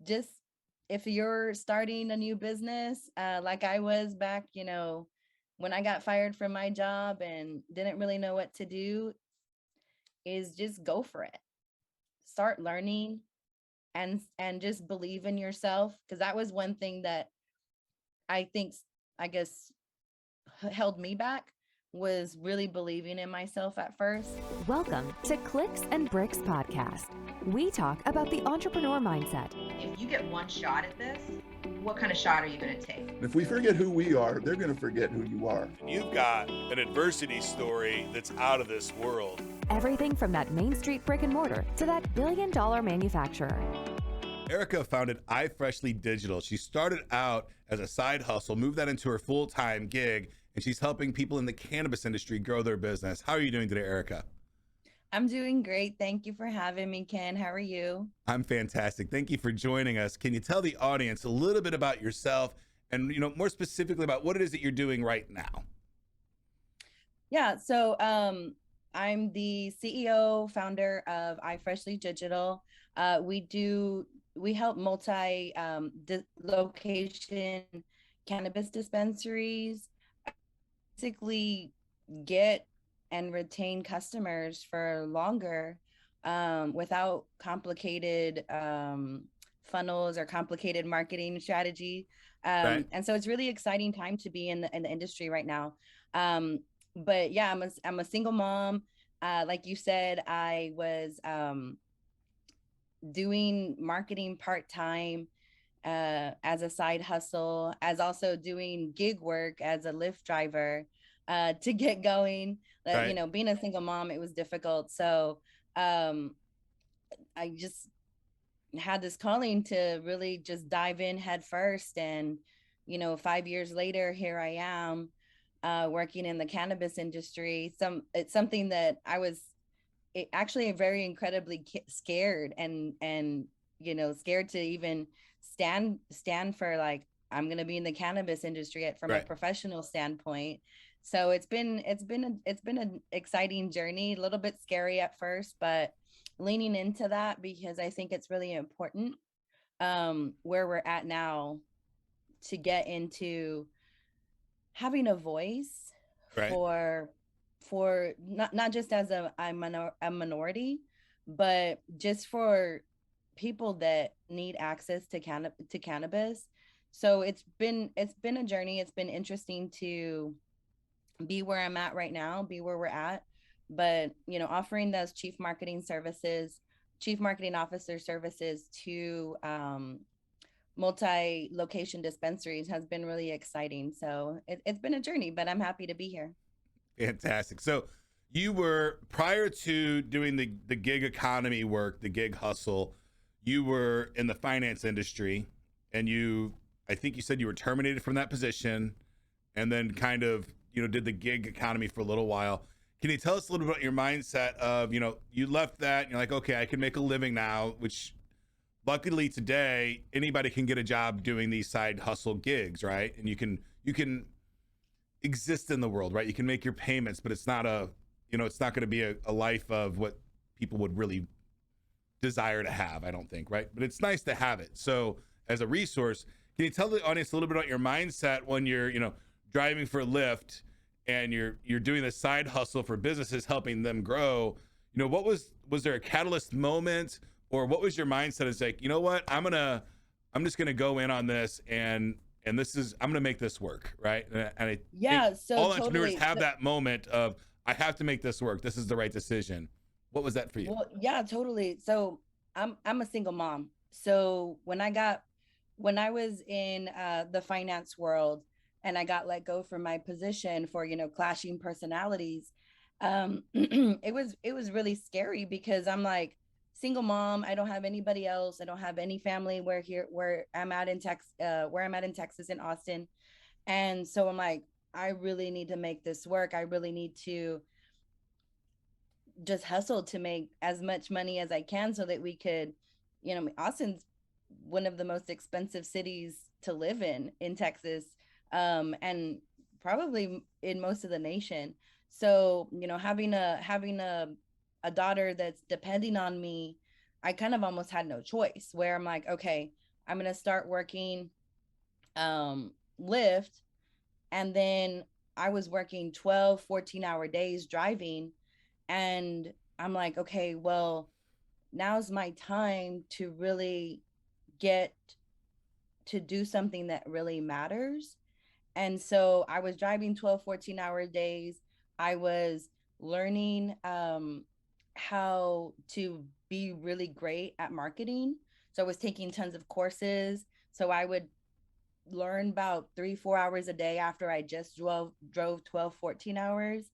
just if you're starting a new business, like I was back, when I got fired from my job and didn't really know what to do, is just go for it. Start learning and just believe in yourself, because that was one thing that I think, I guess, held me back, was really believing in myself at first. Welcome to Clicks and Bricks Podcast. We talk about the entrepreneur mindset. If you get one shot at this, what kind of shot are you going to take? If we forget who we are, they're going to forget who you are. You've got an adversity story that's out of this world. Everything from that Main Street brick and mortar to that billion-dollar manufacturer. Erica founded iFreshly Digital. She started out as a side hustle, moved that into her full-time gig, and she's helping people in the cannabis industry grow their business. How are you doing today, Erica? I'm doing great. Thank you for having me, Ken. How are you? I'm fantastic. Thank you for joining us. Can you tell the audience a little bit about yourself and, more specifically about what it is that you're doing right now? Yeah, so I'm the CEO, founder of iFreshly Digital. We help multi-location cannabis dispensaries basically get and retain customers for longer, without complicated funnels or complicated marketing strategy. Right. And so it's really exciting time to be in the industry right now. But yeah, I'm a single mom. Like you said, I was doing marketing part-time as a side hustle, as also doing gig work as a Lyft driver to get going. Right. Being a single mom, it was difficult. So I just had this calling to really just dive in head first. And, 5 years later, here I am working in the cannabis industry. It's something that I was actually very incredibly scared and scared to even stand for, like, I'm going to be in the cannabis industry from a professional standpoint. So it's been an exciting journey, a little bit scary at first, but leaning into that because I think it's really important where we're at now to get into having a voice for not just as a minority, but just for people that need access to cannabis. So it's been a journey. It's been interesting to be where I'm at right now, be where we're at, but offering those chief marketing officer services to multi-location dispensaries has been really exciting. So it's been a journey, but I'm happy to be here. Fantastic. So you were, prior to doing the gig economy work, the gig hustle, you were in the finance industry, and I think you said you were terminated from that position and then kind of, did the gig economy for a little while. Can you tell us a little bit about your mindset of, you left that and you're like, okay, I can make a living now, which luckily today, anybody can get a job doing these side hustle gigs, right? And you can exist in the world, right? You can make your payments, but it's not it's not going to be a life of what people would really desire to have, I don't think, right? But it's nice to have it. So as a resource, can you tell the audience a little bit about your mindset when you're, driving for Lyft and you're doing this side hustle for businesses, helping them grow? What was there a catalyst moment, or what was your mindset? It's like, you know what, I'm just gonna go in on this and I'm gonna make this work, right? And so all totally. entrepreneurs have that moment of, I have to make this work. This is the right decision. What was that for you? Well, yeah, totally. So I'm a single mom. So when I was in the finance world and I got let go from my position for, clashing personalities, it was really scary because I'm like, single mom, I don't have anybody else. I don't have any family where I'm at in Texas, in Austin. And so I'm like, I really need to make this work. I really need to just hustle to make as much money as I can so that we could, Austin's one of the most expensive cities to live in Texas, and probably in most of the nation. So, having a daughter that's depending on me, I kind of almost had no choice, where I'm like, okay, I'm going to start working Lyft. And then I was working 12, 14-hour days driving. And I'm like, okay, well, now's my time to really get to do something that really matters. And so I was driving 12, 14-hour days. I was learning how to be really great at marketing. So I was taking tons of courses. So I would learn about 3, 4 hours a day after I just drove 12, 14 hours.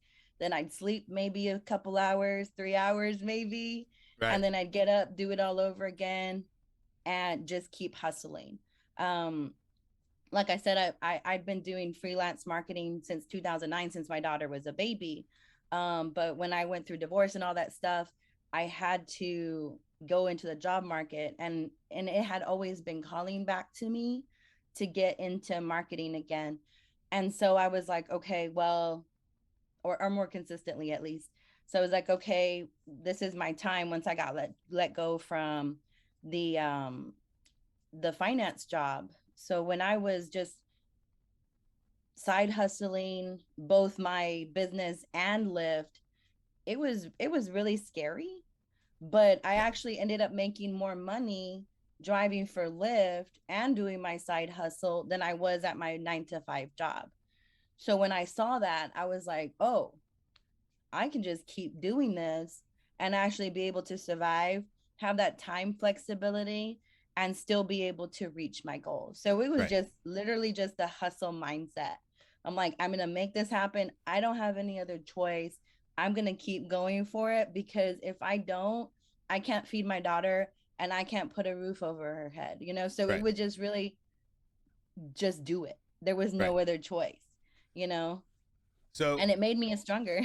Then I'd sleep maybe a couple hours, 3 hours maybe. Right. And then I'd get up, do it all over again, and just keep hustling. Um, like I said, I'd been doing freelance marketing since 2009, since my daughter was a baby. But when I went through divorce and all that stuff, I had to go into the job market, and it had always been calling back to me to get into marketing again. And so I was like, okay, well, or more consistently at least. So I was like, okay, this is my time once I got let go from the the finance job. So when I was just side hustling both my business and Lyft, it was really scary, but I Yeah. actually ended up making more money driving for Lyft and doing my side hustle than I was at my 9 to 5 job. So when I saw that, I was like, "Oh, I can just keep doing this and actually be able to survive, have that time flexibility, and still be able to reach my goals." So it was Right. just literally just the hustle mindset. I'm like, I'm going to make this happen. I don't have any other choice. I'm going to keep going for it, because if I don't, I can't feed my daughter and I can't put a roof over her head, you know? So it Right. would just really just do it. There was Right. no other choice, you know? So And it made me a stronger.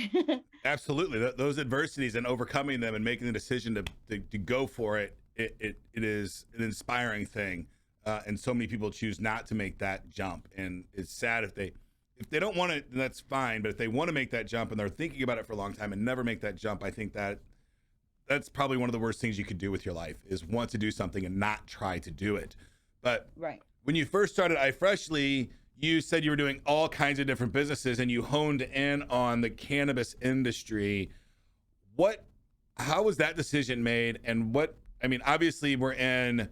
absolutely, those adversities and overcoming them and making the decision to go for it, it is an inspiring thing. And so many people choose not to make that jump, and it's sad if they don't want it, then that's fine. But if they want to make that jump and they're thinking about it for a long time and never make that jump, I think that's probably one of the worst things you could do with your life, is want to do something and not try to do it. But Right. when you first started iFreshly, you said you were doing all kinds of different businesses and you honed in on the cannabis industry. What, how was that decision made? And I mean, obviously we're in,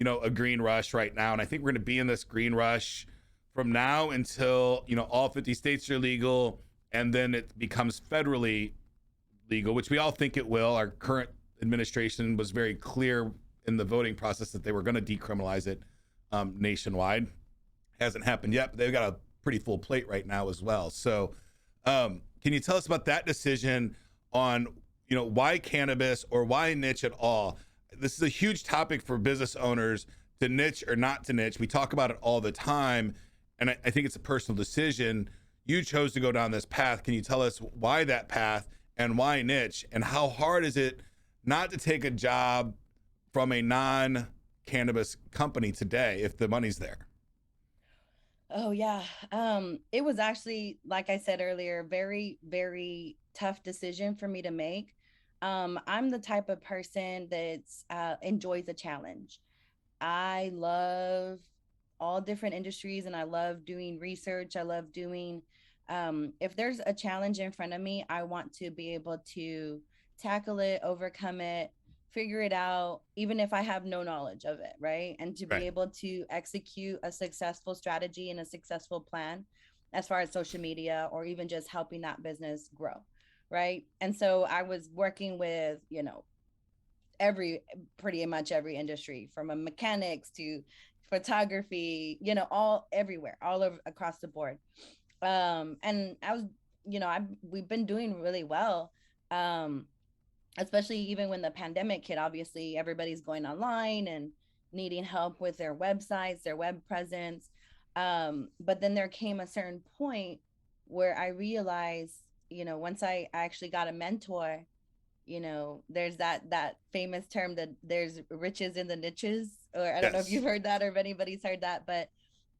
a green rush right now. And I think we're going to be in this green rush from now until, all 50 states are legal and then it becomes federally legal, which we all think it will. Our current administration was very clear in the voting process that they were going to decriminalize it nationwide. Hasn't happened yet, but they've got a pretty full plate right now as well. So can you tell us about that decision on, why cannabis or why niche at all? This is a huge topic for business owners, to niche or not to niche. We talk about it all the time, and I think it's a personal decision. You chose to go down this path. Can you tell us why that path and why niche, and how hard is it not to take a job from a non-cannabis company today if the money's there? Oh yeah. It was actually, like I said earlier, very, very tough decision for me to make. I'm the type of person that enjoys a challenge. I love all different industries and I love doing research. I love doing, if there's a challenge in front of me, I want to be able to tackle it, overcome it, figure it out, even if I have no knowledge of it, right? And to be Right. able to execute a successful strategy and a successful plan as far as social media or even just helping that business grow, right? And so I was working with, every pretty much every industry, from a mechanics to photography, all everywhere, all over across the board. And I was, we've been doing really well. Especially even when the pandemic hit, obviously everybody's going online and needing help with their websites, their web presence. But then there came a certain point where I realized, once I actually got a mentor, there's that famous term that there's riches in the niches, or I don't know if Yes. you've heard that or if anybody's heard that, but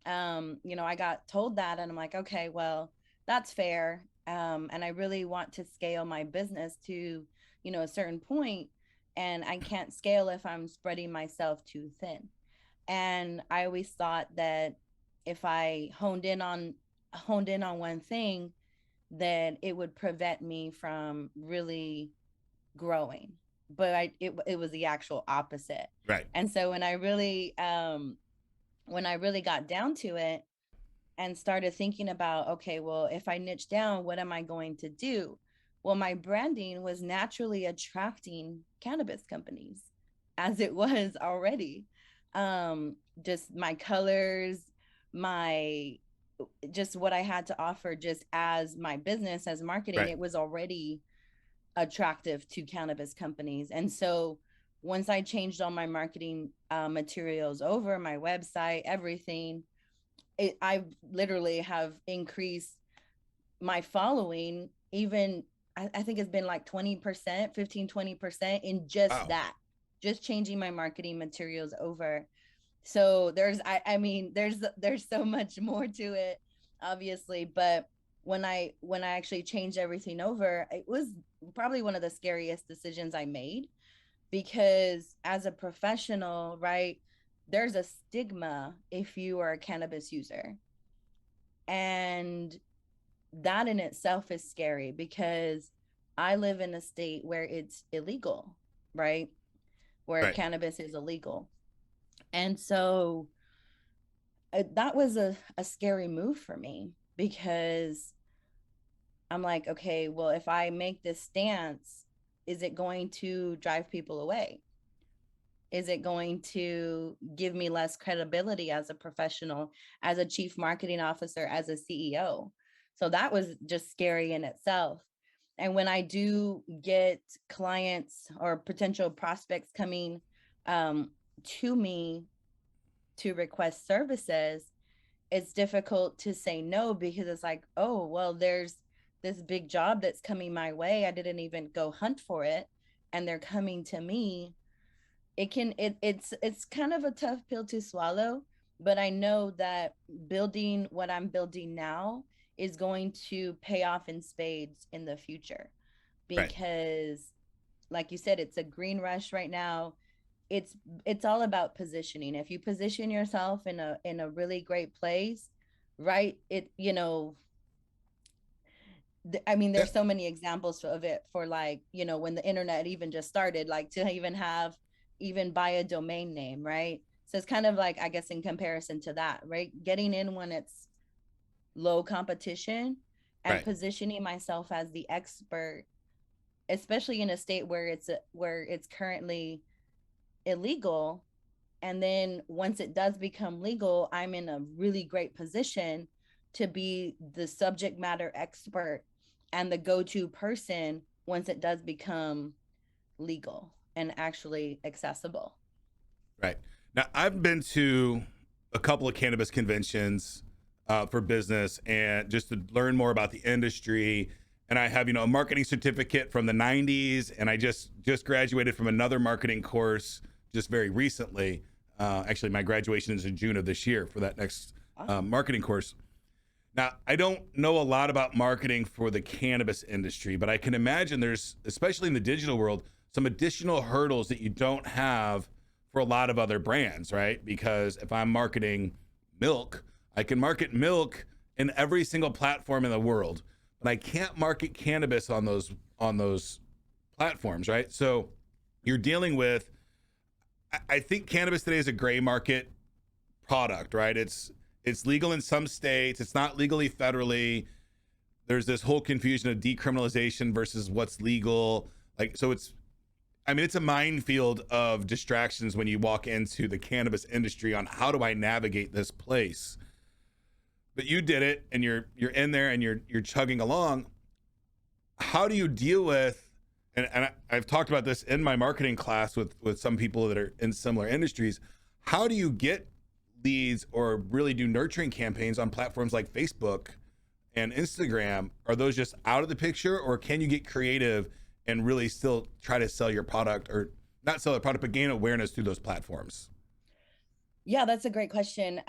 I got told that and I'm like, okay, well, that's fair. And I really want to scale my business to, a certain point, and I can't scale if I'm spreading myself too thin. And I always thought that if I honed in on one thing, then it would prevent me from really growing. But it was the actual opposite. Right. And so when I really got down to it and started thinking about, okay, well, if I niche down, what am I going to do? Well, my branding was naturally attracting cannabis companies as it was already. Just my colors, my just what I had to offer just as my business, as marketing, Right. it was already attractive to cannabis companies. And so once I changed all my marketing materials over, my website, everything, I literally have increased my following. Even I think it's been like 20%, 15-20% in just Wow. that, just changing my marketing materials over. So I mean there's so much more to it, obviously, but when I actually changed everything over, it was probably one of the scariest decisions I made, because as a professional, right, there's a stigma if you are a cannabis user. And that in itself is scary because I live in a state where it's illegal, right? Where Right. cannabis is illegal. And so that was a scary move for me, because I'm like, okay, well, if I make this stance, is it going to drive people away? Is it going to give me less credibility as a professional, as a chief marketing officer, as a CEO? So that was just scary in itself. And when I do get clients or potential prospects coming to me to request services, it's difficult to say no, because it's like, oh, well, there's this big job that's coming my way. I didn't even go hunt for it, and they're coming to me. It's kind of a tough pill to swallow, but I know that building what I'm building now is going to pay off in spades in the future, Right. because like you said, it's a green rush right now. It's all about positioning. If you position yourself in a really great place, right, it I mean, Yeah. there's so many examples of it, for like, when the internet even just started, like to even have, even buy a domain name, right? So it's kind of like, I guess, in comparison to that, right? Getting in when it's low competition and Right. positioning myself as the expert, especially in a state where it's currently illegal. And then once it does become legal, I'm in a really great position to be the subject matter expert and the go-to person once it does become legal and actually accessible. Right. Now, I've been to a couple of cannabis conventions for business and just to learn more about the industry. And I have, a marketing certificate from the 90s, and I just graduated from another marketing course just very recently. Actually, my graduation is in June of this year for that next Awesome. marketing course. Now, I don't know a lot about marketing for the cannabis industry, but I can imagine there's, especially in the digital world, some additional hurdles that you don't have for a lot of other brands, right? Because if I'm marketing milk, I can market milk in every single platform in the world, but I can't market cannabis on those platforms, right? So you're dealing with, I think cannabis today is a gray market product, right? It's legal in some states. It's not legally federally. There's this whole confusion of decriminalization versus what's legal. Like, so it's a minefield of distractions when you walk into the cannabis industry on how do I navigate this place. But you did it, and you're in there and you're chugging along. How do you deal with, and I've talked about this in my marketing class with some people that are in similar industries. How do you get leads or really do nurturing campaigns on platforms like Facebook and Instagram? Are those just out of the picture, or can you get creative and really still try to sell your product, or not sell the product, but gain awareness through those platforms? Yeah, that's a great question.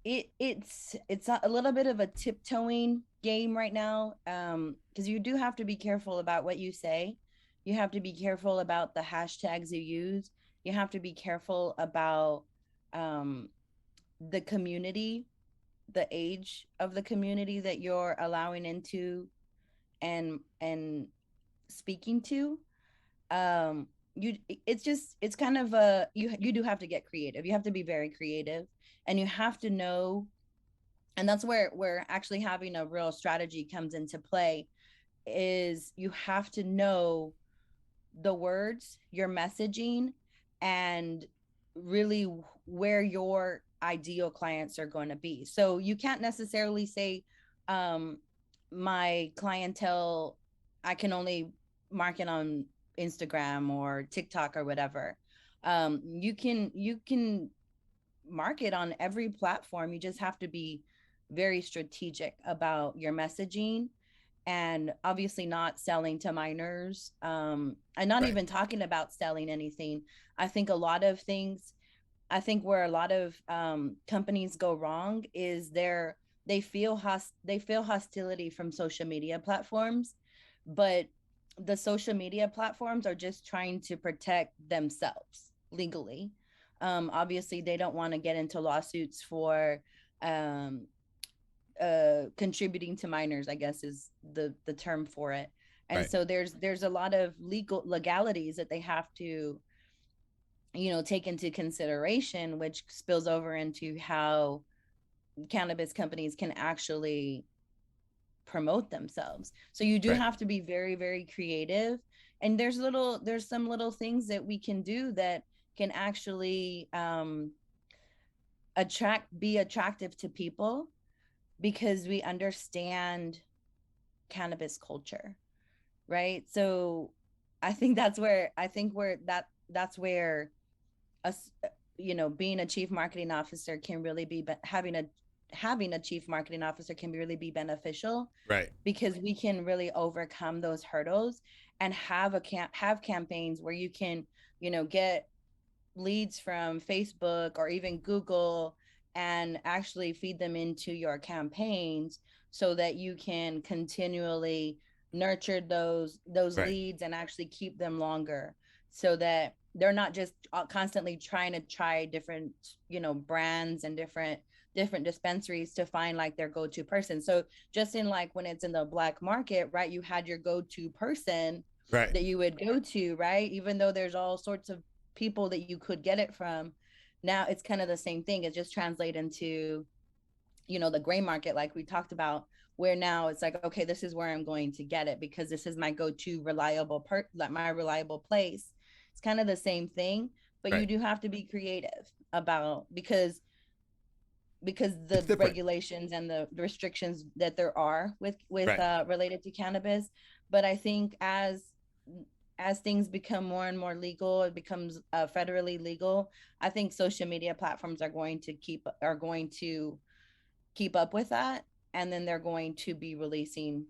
It's a little bit of a tiptoeing game right now, because you do have to be careful about what you say. You have to be careful about the hashtags you use. You have to be careful about the community, the age of the community that you're allowing into and speaking to. You it's kind of a you do have to get creative. You have to be very creative, and you have to know, and that's where actually having a real strategy comes into play, is you have to know the words, your messaging, and really where your ideal clients are going to be. So you can't necessarily say, um, my clientele, I can only market on Instagram or TikTok or whatever. You can market on every platform. You just have to be very strategic about your messaging, and obviously not selling to minors, and not Right. even talking about selling anything. I think a lot of things, I think where a lot of companies go wrong is they feel hostility from social media platforms, but the social media platforms are just trying to protect themselves legally. Obviously they don't want to get into lawsuits for um, contributing to minors, I guess is the term for it. And Right. so there's a lot of legalities that they have to, take into consideration, which spills over into how cannabis companies can actually promote themselves. So you do Right. have to be very, very creative. And there's some little things that we can do that can actually be attractive to people, because we understand cannabis culture, right? So that's where us, being a chief marketing officer can really be, having a chief marketing officer can really be beneficial, Right. because we can really overcome those hurdles and have campaigns where you can, get leads from Facebook or even Google, and actually feed them into your campaigns, so that you can continually nurture those Right. leads and actually keep them longer, so that they're not just constantly trying to try different, brands and different dispensaries to find like their go-to person. So just in like when it's in the black market, right, you had your go-to person Right. that you would go to, right? Even though there's all sorts of people that you could get it from. Now it's kind of the same thing. It just translates into, the gray market, like we talked about, where now it's like, okay, this is where I'm going to get it, because this is my go-to like my reliable place. It's kind of the same thing, but you Right. do have to be creative about, because It's the different. regulations and the restrictions that there are with Right. related to cannabis. But I think as things become more and more legal, it becomes federally legal, I think social media platforms are going to keep up with that, and then they're going to be releasing,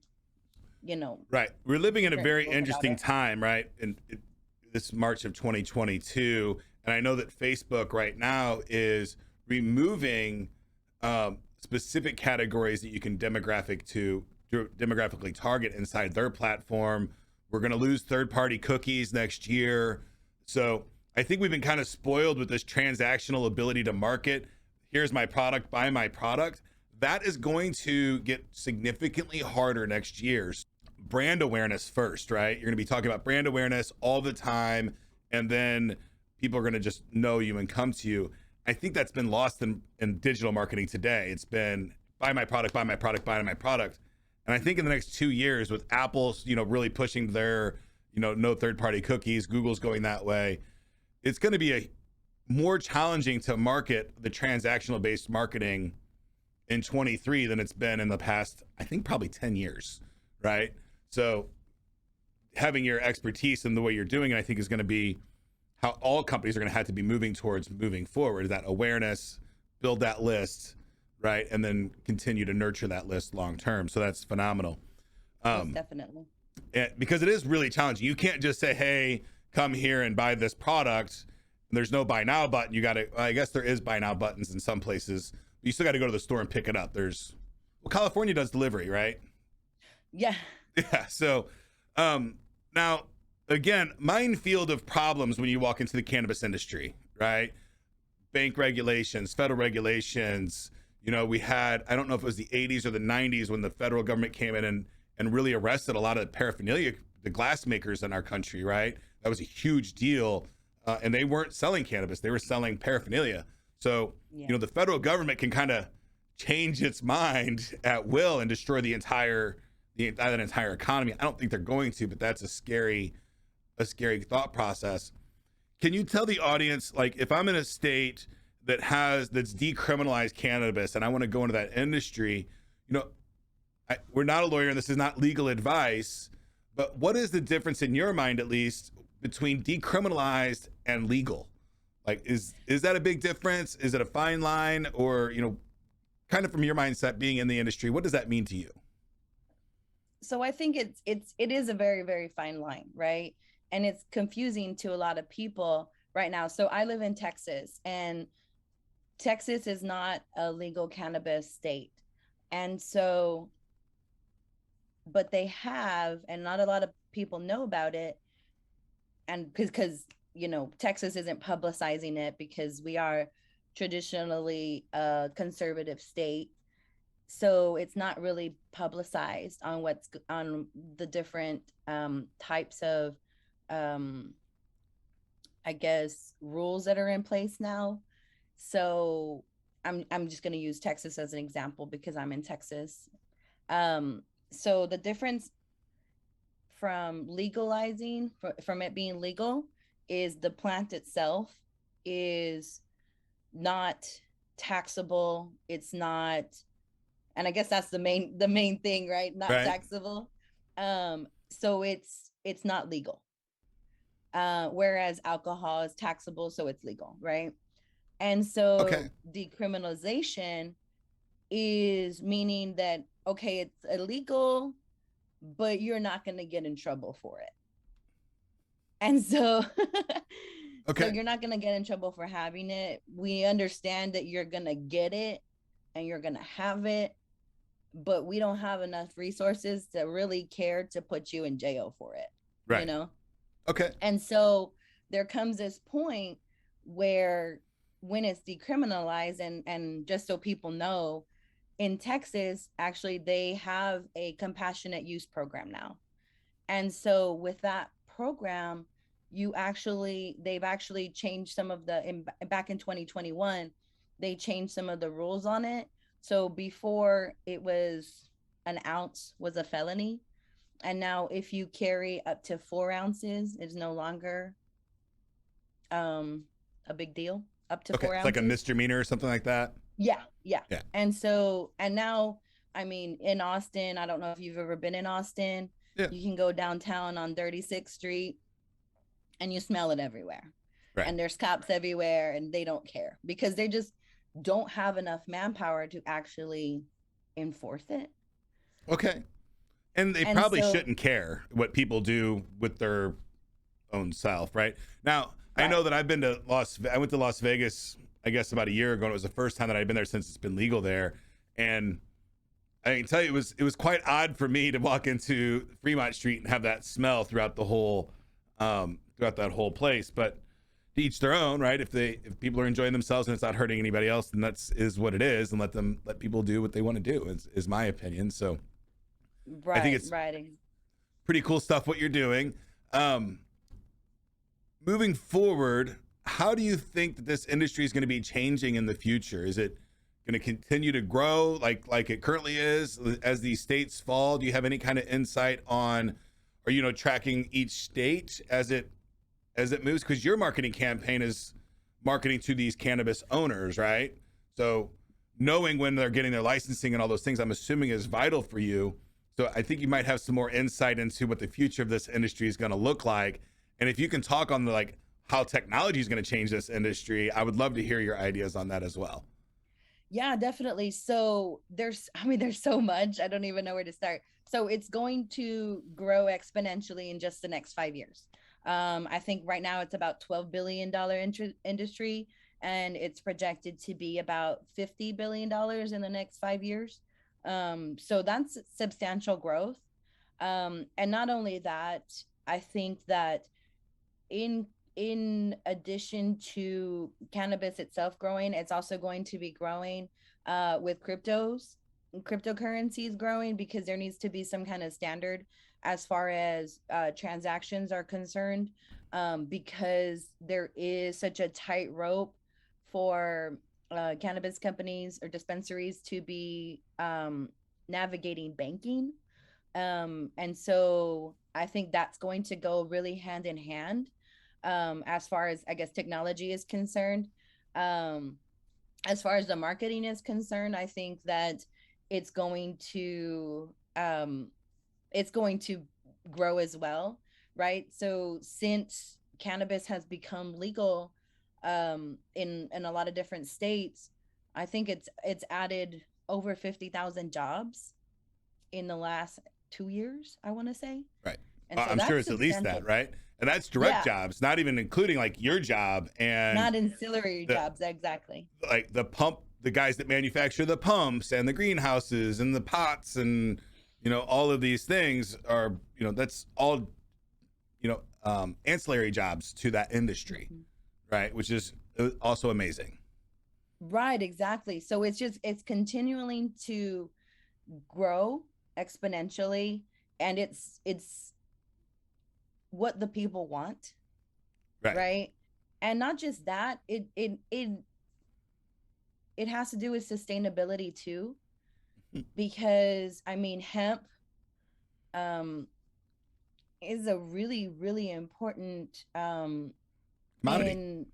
Right. We're living in a very principles about interesting it. time, right? This March of 2022. And I know that Facebook right now is removing specific categories that you can demographically target inside their platform. We're going to lose third-party cookies next year. So I think we've been kind of spoiled with this transactional ability to market. Here's my product, buy my product. That is going to get significantly harder next year. Brand awareness first, right? You're going to be talking about brand awareness all the time, and then people are going to just know you and come to you. I think that's been lost in digital marketing today. It's been buy my product, buy my product, buy my product. And I think in the next 2 years, with Apple's, really pushing their, no third-party cookies, Google's going that way, it's going to be more challenging to market the transactional based marketing in 23 than it's been in the past, I think probably 10 years, right? So having your expertise in the way you're doing it, I think is going to be how all companies are going to have to be moving towards moving forward, that awareness, build that list, right? And then continue to nurture that list long term. So that's phenomenal. Most definitely. Because it is really challenging. You can't just say, hey, come here and buy this product. There's no buy now button. You got to, I guess there is buy now buttons in some places. But you still got to go to the store and pick it up. California does delivery, right? Yeah. Yeah. So now, again, minefield of problems when you walk into the cannabis industry, right? bank regulations, federal regulations. You know, we had, I don't know if it was the 80s or the 90s when the federal government came in and really arrested a lot of the paraphernalia, the glass makers in our country, right? That was a huge deal. And they weren't selling cannabis, they were selling paraphernalia. So, Yeah. you know, the federal government can kind of change its mind at will and destroy the entire economy. I don't think they're going to, but that's a scary thought process. Can you tell the audience, like, if I'm in a state that's decriminalized cannabis and I want to go into that industry, you know, we're not a lawyer and this is not legal advice, but what is the difference in your mind, at least, between decriminalized and legal? Like, is that a big difference? Is it a fine line? Or, you know, kind of from your mindset being in the industry, what does that mean to you? So I think it is a very, very fine line, right? And it's confusing to a lot of people right now. So I live in Texas, and Texas is not a legal cannabis state. And so, but they have, and not a lot of people know about it. And because, you know, Texas isn't publicizing it because we are traditionally a conservative state. So it's not really publicized on what's on the different types of, I guess, rules that are in place now. So I'm just going to use Texas as an example because I'm in Texas. So the difference from legalizing, from it being legal, is the plant itself is not taxable. It's not, and I guess that's the main thing, right? Not Right. taxable. So it's not legal. Whereas alcohol is taxable, so it's legal, right? And so Okay. decriminalization is meaning that, okay, it's illegal, but you're not going to get in trouble for it. And so, Okay. so you're not going to get in trouble for having it. We understand that you're going to get it and you're going to have it, but we don't have enough resources to really care to put you in jail for it, Right. you know? Okay. And so there comes this point where when it's decriminalized, and just so people know, in Texas, actually, they have a compassionate use program now. And so with that program, they've actually changed some of back in 2021, they changed some of the rules on it. So before, it was an ounce was a felony. And now if you carry up to 4 ounces, it's no longer a big deal. Up to Okay. 4 It's like a ounces. misdemeanor or something like that. Yeah. Yeah. And so, and now, I mean, in Austin, I don't know if you've ever been in Austin. Yeah. You can go downtown on 36th Street and you smell it everywhere. Right. And there's cops everywhere, and they don't care because they just don't have enough manpower to actually enforce it. Okay. And they probably shouldn't care what people do with their own self, right? Now, I know that I went to Las Vegas, I guess about a year ago, and it was the first time that I'd been there since it's been legal there. And I can tell you, it was quite odd for me to walk into Fremont Street and have that smell throughout the whole, throughout that whole place. But to each their own, right? If people are enjoying themselves and it's not hurting anybody else, then is what it is, and let people do what they want to do. Is my opinion. So, right, I think it's pretty cool stuff what you're doing. Moving forward, how do you think that this industry is going to be changing in the future? Is it going to continue to grow like it currently is as these states fall? Do you have any kind of insight on, or, you know, tracking each state as it moves? Because your marketing campaign is marketing to these cannabis owners, right? So knowing when they're getting their licensing and all those things, I'm assuming, is vital for you. So I think you might have some more insight into what the future of this industry is going to look like. And if you can talk on how technology is going to change this industry, I would love to hear your ideas on that as well. Yeah, definitely. So there's so much. I don't even know where to start. So it's going to grow exponentially in just the next 5 years. I think right now it's about $12 billion industry, and it's projected to be about $50 billion in the next 5 years. So that's substantial growth. And not only that, I think that in in addition to cannabis itself growing, it's also going to be growing with cryptocurrencies growing, because there needs to be some kind of standard as far as transactions are concerned, because there is such a tight rope for cannabis companies or dispensaries to be navigating banking. And so I think that's going to go really hand in hand, as far as, I guess, technology is concerned. Um, as far as the marketing is concerned, I think that it's going to um, it's going to grow as well, right? So since cannabis has become legal in a lot of different states, I think it's added over 50,000 jobs in the last 2 years, I want to say. Right. And so I'm sure that's it's at least substantial. that, right? And that's direct Yeah, jobs, not even including like your job and not ancillary the jobs, exactly. like the pump, the guys that manufacture the pumps and the greenhouses and the pots and all of these things are that's all ancillary jobs to that industry, Mhm. right? Which is also amazing. Right, exactly. So it's continuing to grow exponentially, and it's what the people want, Right. right? And not just that, it has to do with sustainability too, because I mean hemp um is a really really important Commodity. in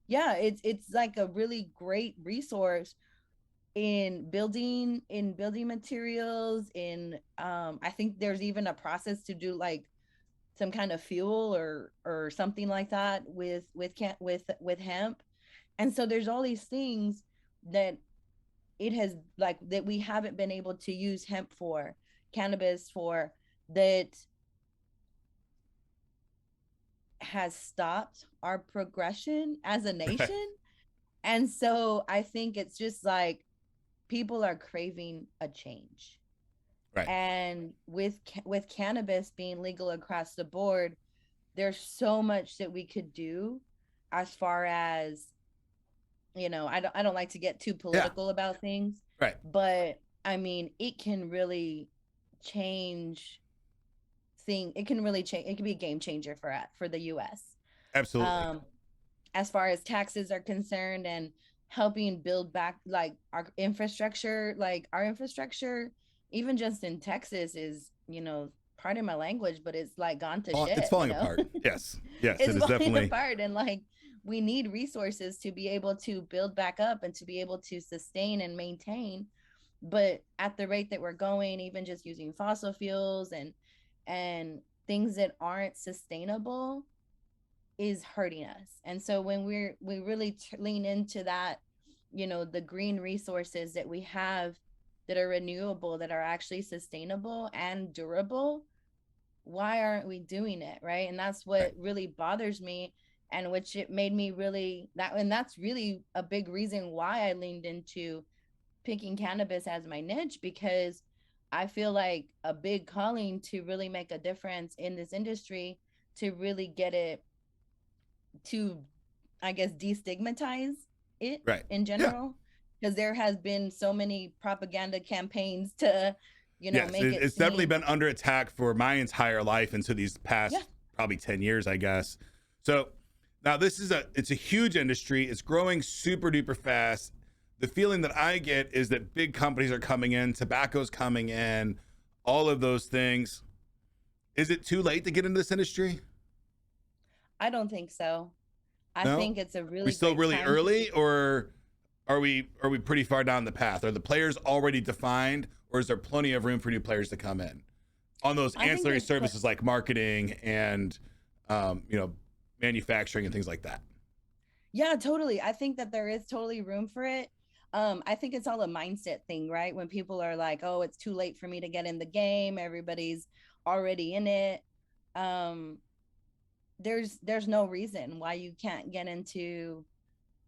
yeah, it's like a really great resource in building materials, in I think there's even a process to do like some kind of fuel or something like that with hemp. And so there's all these things that it has like that we haven't been able to use hemp for, cannabis for, that has stopped our progression as a Right. nation. And so I think it's just like people are craving a change. Right. And with cannabis being legal across the board, there's so much that we could do, as far as, I don't like to get too Yeah. political about things, Right. but I mean, it can really change it can really change, it can be a game changer for the US. Absolutely. um as far as taxes are concerned, and helping build back like our infrastructure, even just in Texas, is, pardon my language, but it's like gone to It's shit, falling apart. Yes. Yes. It it's is falling definitely apart. And like, we need resources to be able to build back up and to be able to sustain and maintain. But at the rate that we're going, even just using fossil fuels and things that aren't sustainable, is hurting us. And so when we really lean into that, the green resources that we have, that are renewable, that are actually sustainable and durable, why aren't we doing it, right? And that's right. what really bothers me, and which it made me really that and that's really a big reason why I leaned into picking cannabis as my niche, because I feel like a big calling to really make a difference in this industry, to really get it to, I guess, destigmatize it Right. in Yeah. general, because there has been so many propaganda campaigns to, Yes. make it It's definitely seem. been under attack for my entire life into these Yeah, past probably 10 years, I guess. So now it's a huge industry. It's growing super duper fast. The feeling that I get is that big companies are coming in, tobacco's coming in, all of those things. Is it too late to get into this industry? I don't think so. I No? think it's a We really still great really time to early, be. or are we pretty far down the path? Are the players already defined, or is there plenty of room for new players to come in on those I think ancillary there's services like marketing and manufacturing and things like that? Yeah, totally. I think that there is totally room for it. I think it's all a mindset thing, right? When people are like, "Oh, it's too late for me to get in the game. Everybody's already in it." Um, there's no reason why you can't get into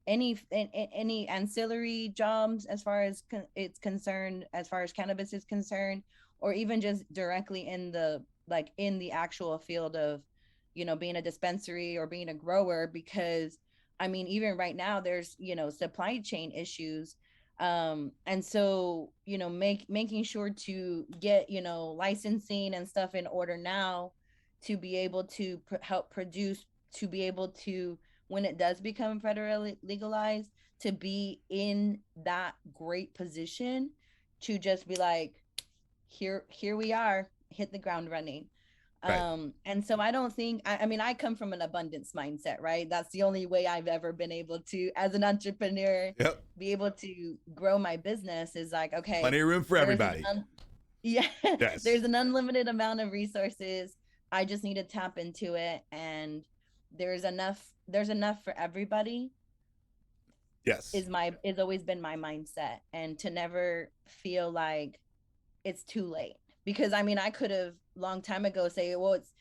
any ancillary jobs, as far as it's concerned, as far as cannabis is concerned, or even just directly in the actual field of being a dispensary or being a grower, because I mean, even right now there's, supply chain issues. And so, making sure to get, licensing and stuff in order now to be able to help produce, to be able to, when it does become federally legalized, to be in that great position to just be like, here we are, hit the ground running. Right. And so I don't think, I mean, I come from an abundance mindset, right? That's the only way I've ever been able to, as an entrepreneur, Yep. be able to grow my business, is like, okay, Plenty of room for everybody. yeah, Yes. there's an unlimited amount of resources. I just need to tap into it, and there's enough for everybody. Yes. Is always been my mindset, and to never feel like it's too late, because I mean, I could have long time ago say, well, it's,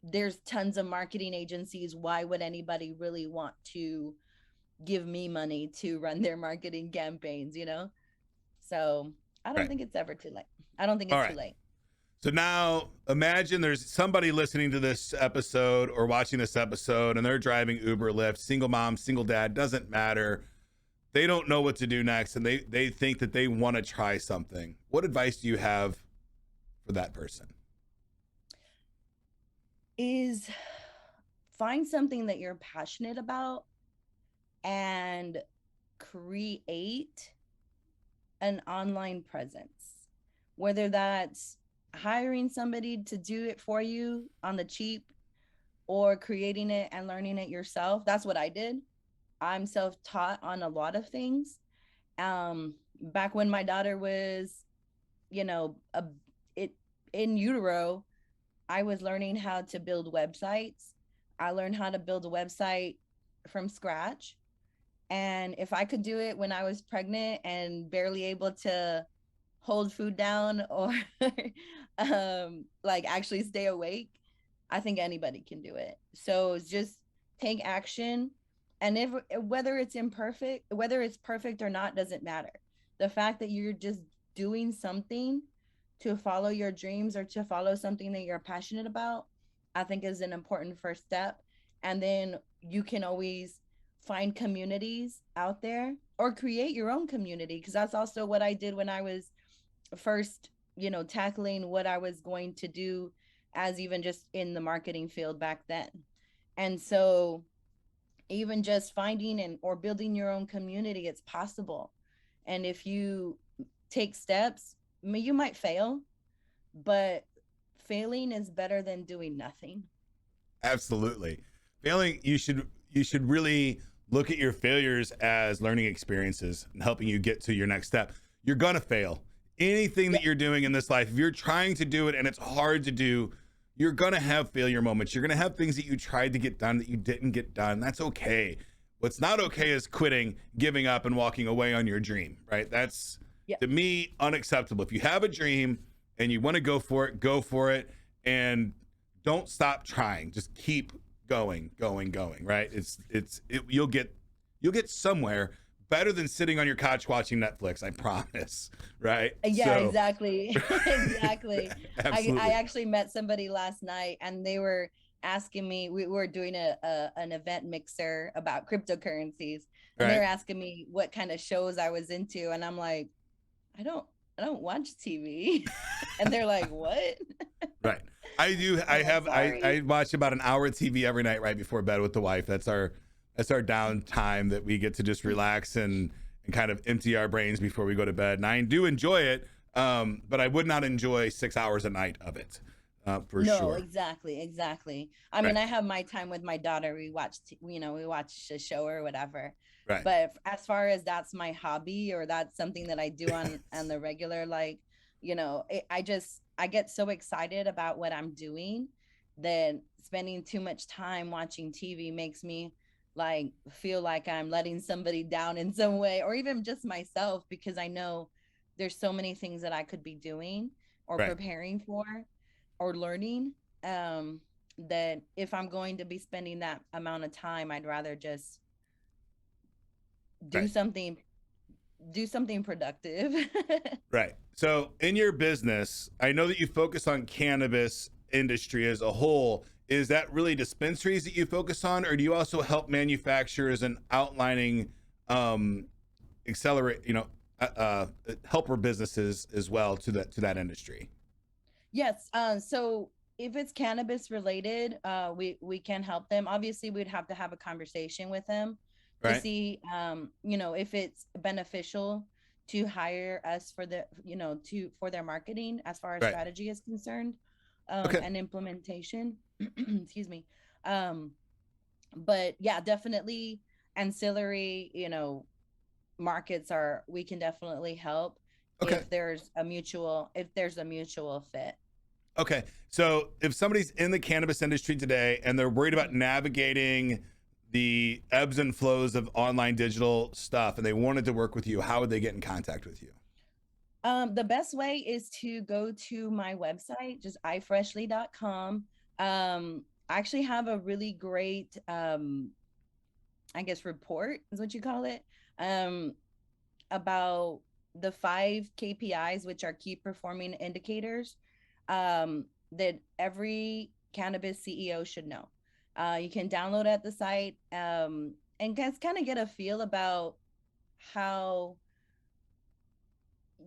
there's tons of marketing agencies, why would anybody really want to give me money to run their marketing campaigns, so I don't Right. think it's ever too late. I don't think All it's right. too late. So now imagine there's somebody listening to this episode or watching this episode, and they're driving Uber, Lyft, single mom, single dad, doesn't matter. They don't know what to do next, and they think that they want to try something. What advice do you have for that person? Is find something that you're passionate about and create an online presence, whether that's hiring somebody to do it for you on the cheap or creating it and learning it yourself. That's what I did. I'm self-taught on a lot of things. Back when my daughter was, a it in utero, I was learning how to build websites. I learned how to build a website from scratch. And if I could do it when I was pregnant and barely able to hold food down, or like actually stay awake, I think anybody can do it. So just take action. And if whether it's imperfect, whether it's perfect or not, doesn't matter. The fact that you're just doing something to follow your dreams or to follow something that you're passionate about, I think is an important first step. And then you can always find communities out there or create your own community, because that's also what I did when I was first, tackling what I was going to do as even just in the marketing field back then. And so even just finding and or building your own community, it's possible. And if you take steps, I mean, you might fail, but failing is better than doing nothing. Absolutely. Failing, you should really look at your failures as learning experiences and helping you get to your next step. You're gonna fail. Anything that you're doing in this life, if you're trying to do it and it's hard to do, you're gonna have failure moments. You're gonna have things that you tried to get done that you didn't get done. That's okay. What's not okay is quitting, giving up, and walking away on your dream, right? That's, to me, unacceptable. If you have a dream and you want to go for it, and don't stop trying. Just keep going, right? You'll get somewhere better than sitting on your couch watching Netflix, I promise, right? Yeah, so, exactly. Exactly. Absolutely. I actually met somebody last night, and they were asking me, we were doing an event mixer about cryptocurrencies, and they were asking me what kind of shows I was into, and I'm like, I don't watch TV. And they're like, what? Right. I do. I watch about an hour of TV every night right before bed with the wife. That's our downtime that we get to just relax and kind of empty our brains before we go to bed. And I do enjoy it, but I would not enjoy 6 hours a night of it, for sure. No, exactly. I mean, I have my time with my daughter. We watch a show or whatever. Right. But as far as that's my hobby or that's something that I do on the regular, like, I get so excited about what I'm doing that spending too much time watching TV makes me like feel like I'm letting somebody down in some way, or even just myself, because I know there's so many things that I could be doing or preparing for or learning, that if I'm going to be spending that amount of time, I'd rather just do something productive. Right. So in your business, I know that you focus on cannabis industry as a whole. is that really dispensaries that you focus on, or do you also help manufacturers in outlining, accelerate, helper businesses as well to that industry? Yes. So if it's cannabis related, we can help them. Obviously, we'd have to have a conversation with them to Right. see, if it's beneficial to hire us for for their marketing as far as Right. strategy is concerned, Okay. and implementation. Excuse me. Um, but yeah, definitely ancillary, markets we can definitely help Okay. if there's a mutual fit. Okay. So if somebody's in the cannabis industry today and they're worried about Mhm. navigating the ebbs and flows of online digital stuff and they wanted to work with you, how would they get in contact with you? The best way is to go to my website, just ifreshly.com. I actually have a really great, I guess, report is what you call it, um, about the 5 KPIs, which are key performing indicators, that every cannabis CEO should know. You can download at the site, and just kind of get a feel about how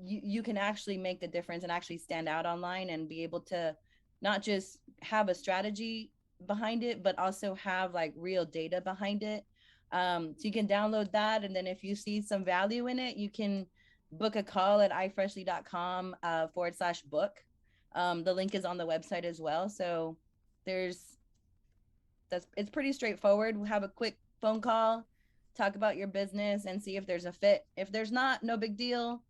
you can actually make the difference and actually stand out online and be able to not just have a strategy behind it, but also have like real data behind it. So you can download that, and then if you see some value in it, you can book a call at ifreshly.com /book. The link is on the website as well. So there's it's pretty straightforward. We'll have a quick phone call, talk about your business, and see if there's a fit. If there's not, no big deal.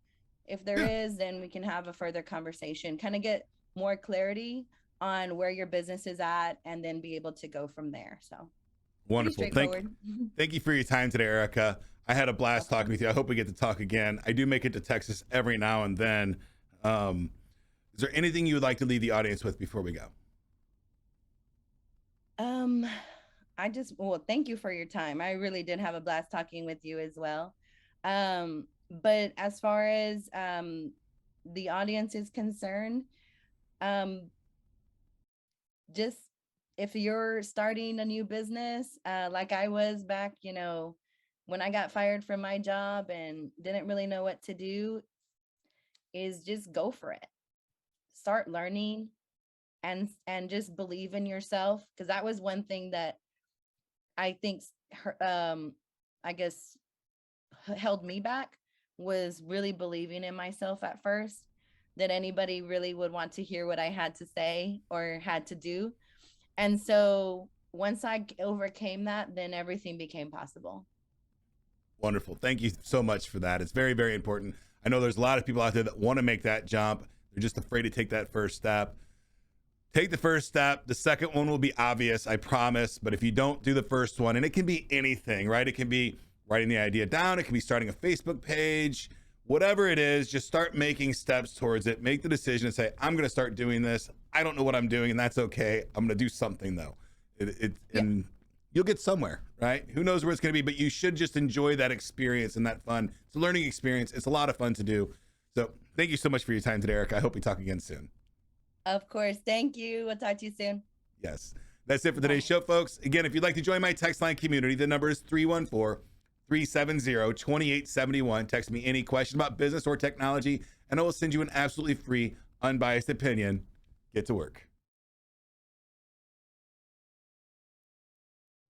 If there Yeah. is, then we can have a further conversation, kind of get more clarity on where your business is at, and then be able to go from there. So pretty Wonderful. straightforward. Thank you for your time today, Erica. I had a blast talking with you. I hope we get to talk again. I do make it to Texas every now and then. Is there anything you would like to leave the audience with before we go? Um, well, thank you for your time. I really did have a blast talking with you as well. But as far as the audience is concerned, um, just if you're starting a new business, like I was back, when I got fired from my job and didn't really know what to do, is just go for it. Start learning and just believe in yourself, because that was one thing that I think I guess held me back, was really believing in myself at first, that anybody really would want to hear what I had to say or had to do. And so once I overcame that, then everything became possible. Wonderful. Thank you so much for that. It's very, very important. I know there's a lot of people out there that want to make that jump. They're just afraid to take that first step. Take the first step. The second one will be obvious, I promise. But if you don't do the first one, and it can be anything, right? It can be writing the idea down. It can be starting a Facebook page, whatever it is, just start making steps towards it. Make the decision and say, I'm going to start doing this. I don't know what I'm doing, and that's okay. I'm going to do something though. And you'll get somewhere, right? Who knows where it's going to be, but you should just enjoy that experience and that fun. It's a learning experience. It's a lot of fun to do. So thank you so much for your time today, Eric. I hope we talk again soon. Of course. Thank you. We'll talk to you soon. Yes. That's it for today's show, folks. Again, if you'd like to join my text line community, the number is 314-370-2871. Text me any question about business or technology, and I will send you an absolutely free, unbiased opinion. Get to work.